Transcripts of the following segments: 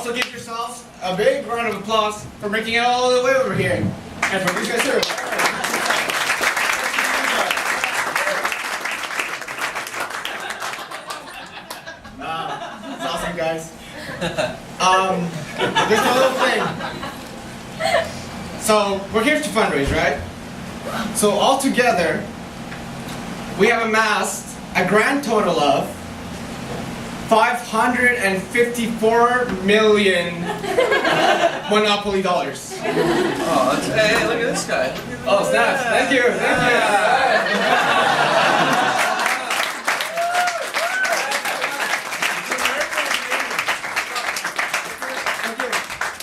also give yourselves a big round of applause for making it all the way over here. And for these guys too. It's awesome, guys. There's a little thing. So we're here to fundraise, right? So all together, we have amassed a grand total of 554 million Monopoly dollars. Oh, hey, look at this guy. Oh, snaps. Thank you. Thank you.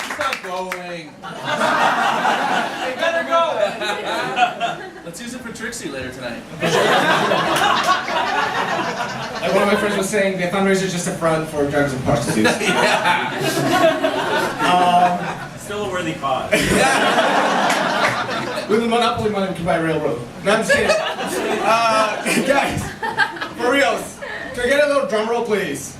He's not going. They better go. Let's use it for Trixie later tonight. Like one of my friends was saying, the fundraiser is just a front for drugs and prostitutes. Still a worthy cause. With the Monopoly money, we can buy a railroad. No, I'm just kidding. Guys, for reals, can I get a little drum roll, please?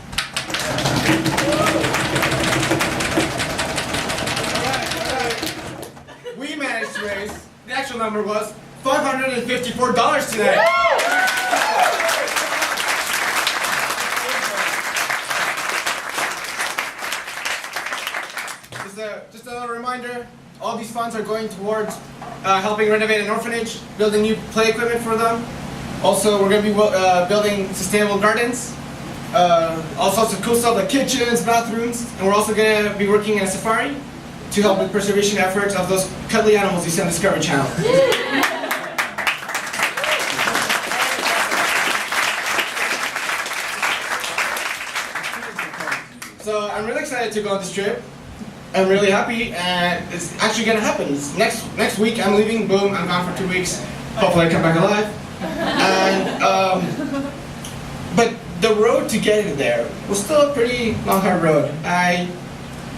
We managed to raise, the actual number was $554 today. Just a little reminder, all these funds are going towards helping renovate an orphanage, building new play equipment for them. Also, we're going to be building sustainable gardens, all sorts of cool stuff like kitchens, bathrooms, and we're also going to be working in a safari to help with preservation efforts of those cuddly animals you see on the Discovery Channel. So I'm really excited to go on this trip. I'm really happy, and it's actually going to happen. It's next week I'm leaving, boom, I'm gone for 2 weeks. Hopefully I come back alive. And, but the road to getting there was still a pretty long, hard road. I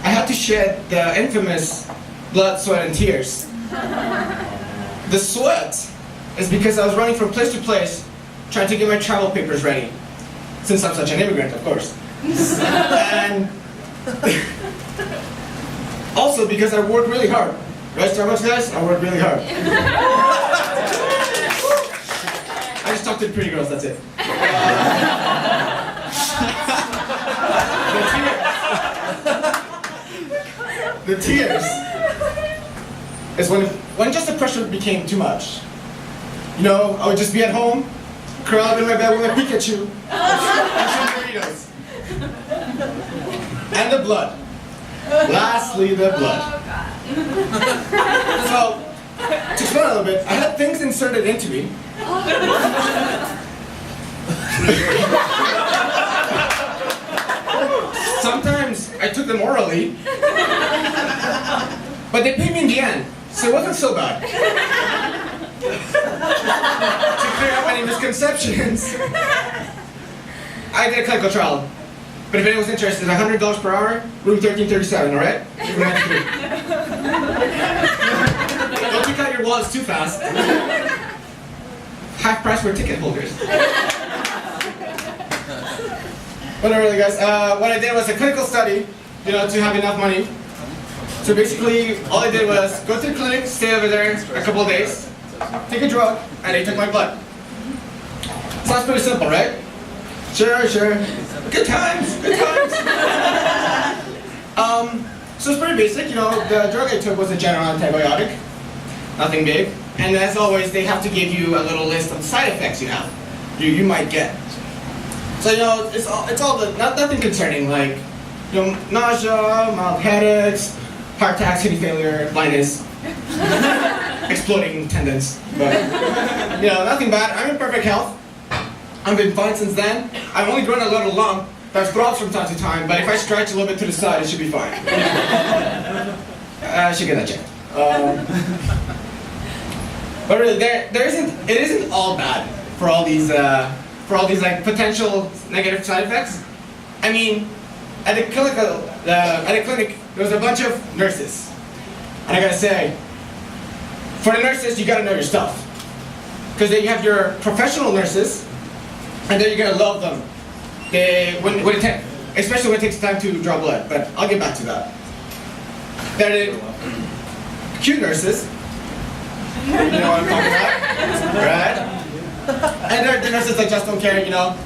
had to shed the infamous blood, sweat, and tears. The sweat is because I was running from place to place, trying to get my travel papers ready, since I'm such an immigrant, of course. And also because I worked really hard. Right, Starbucks guys? I worked really hard. I just talked to the pretty girls, that's it. The tears is when just the pressure became too much. You know, I would just be at home, curl up in my bed with my Pikachu, and some burritos. And the blood. Lastly, the blood. So, to explain a little bit, I had things inserted into me. Sometimes I took them orally, but they paid me in the end, so it wasn't so bad. To clear up any misconceptions, I did a clinical trial. But if anyone's interested, $100 per hour, room 1337, alright? Don't pick out your wallets too fast. Half price for ticket holders. But not really, guys. What I did was a clinical study, you know, to have enough money. So basically, all I did was go to the clinic, stay over there a couple of days, take a drug, and they took my blood. Sounds pretty simple, right? Sure, sure. Good times, good times. So it's pretty basic, you know, the drug I took was a general antibiotic. Nothing big. And as always, they have to give you a little list of side effects you have, you might get. So, you know, it's all nothing concerning, like, you know, nausea, mild headaches, heart attacks, kidney failure, blindness, exploding tendons. But, you know, nothing bad. I'm in perfect health. I've been fine since then. I've only grown a little lump that throbs from time to time, but if I stretch a little bit to the side, it should be fine. I should get that checked. But really, it isn't all bad for all these like potential negative side effects. I mean, at the clinic, there was a bunch of nurses, and I gotta say, for the nurses, you gotta know your stuff, because then you have your professional nurses. And then you're gonna love them. When especially when it takes time to draw blood, but I'll get back to that. Then cute nurses, you know what I'm talking about, right? And there are the nurses that just don't care, you know,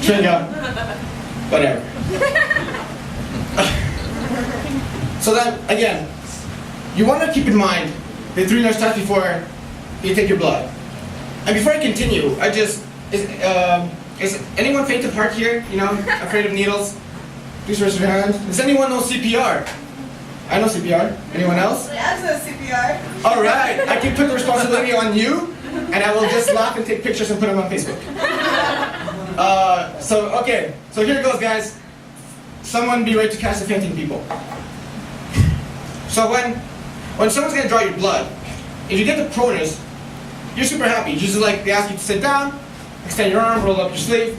chewing gum, whatever. So then, again, you want to keep in mind the 3 nurse tests before you take your blood. And before I continue, is anyone faint of heart here? You know, afraid of needles? Please raise your hand. Does anyone know CPR? I know CPR. Anyone else? I know CPR. All right, I can put the responsibility on you, and I will just laugh and take pictures and put them on Facebook. Okay, so here it goes, guys. Someone be ready to catch the fainting people. So when someone's gonna draw your blood, if you get the proners, you're super happy. You just like, they ask you to sit down, extend your arm, roll up your sleeve,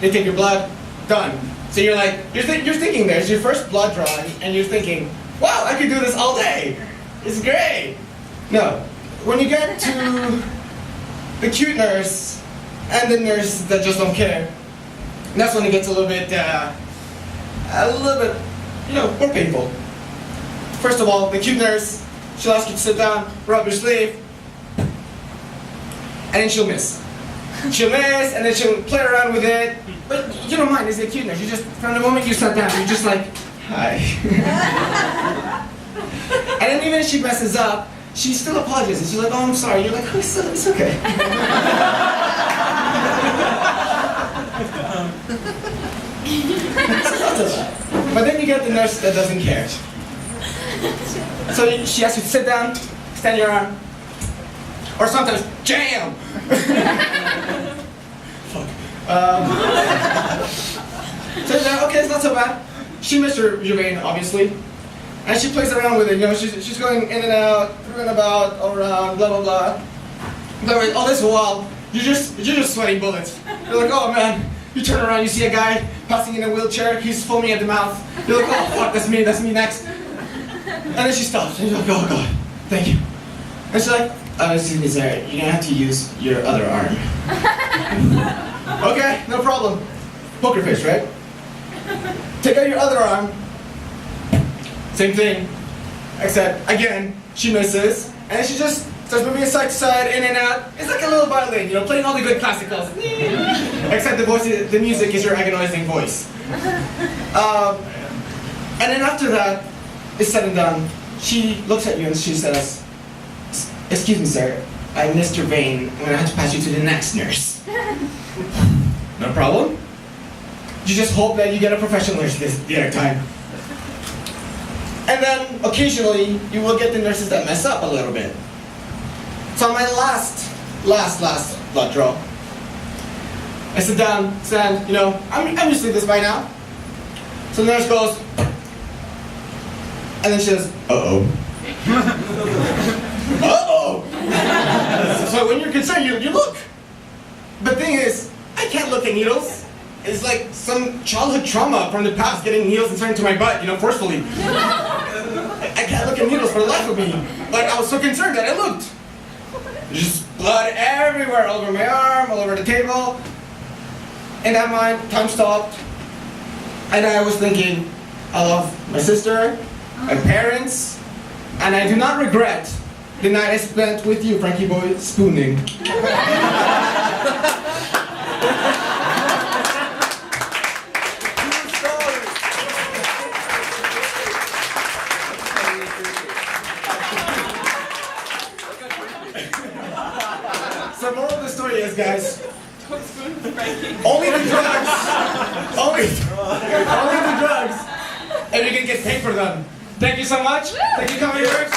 they take your blood, done. So you're like, you're thinking there, it's your first blood draw, and you're thinking, wow, I could do this all day. It's great. No, when you get to the cute nurse and the nurse that just don't care, that's when it gets a little bit, you know, more painful. First of all, the cute nurse, she'll ask you to sit down, rub your sleeve, and then she'll miss. She'll miss, and then she'll play around with it. But you don't mind, it's a cute nurse. You just, from the moment you sat down, you're just like, hi. And then even if she messes up, she still apologizes. She's like, oh, I'm sorry. You're like, oh, it's okay. But then you get the nurse that doesn't care. So she asks you to sit down, extend your arm, or sometimes jam. Fuck. So you're like, okay, it's not so bad. She missed her vein, obviously, and she plays around with it. You know, she's going in and out, through and about, around, blah blah blah. But all this while, you're just sweating bullets. You're like, oh man. You turn around, you see a guy passing in a wheelchair. He's foaming at the mouth. You're like, oh fuck, that's me next. And then she stops, and you're like, oh god, thank you. And she's like, excuse me, sir, you're gonna have to use your other arm. Okay, no problem. Poker face, right? Take out your other arm. Same thing. Except, again, she misses, and then she just starts moving side to side, in and out. It's like a little violin, you know, playing all the good classicals. Except the music is your agonizing voice. And then after that, it's said and done. She looks at you and she says, excuse me, sir, I missed your vein. I'm gonna have to pass you to the next nurse. No problem. You just hope that you get a professional nurse the other time. And then, occasionally, you will get the nurses that mess up a little bit. So on my last blood draw, I sit down, stand, you know, I'm used to this by now. So the nurse goes, and then she says, uh-oh. Uh-oh! So when you're concerned, you look. The thing is, I can't look at needles. It's like some childhood trauma from the past, getting needles inserted into my butt, you know, forcefully. I can't look at needles for the life of me. But I was so concerned that I looked. Just blood everywhere, all over my arm, all over the table. In that mind, time stopped. And I was thinking, I love my sister, my parents, and I do not regret the night I spent with you, Frankie boy, spooning. So moral of the story is, guys, only the drugs, only the drugs, and you can get paid for them. Thank you so much. Thank you, coming here.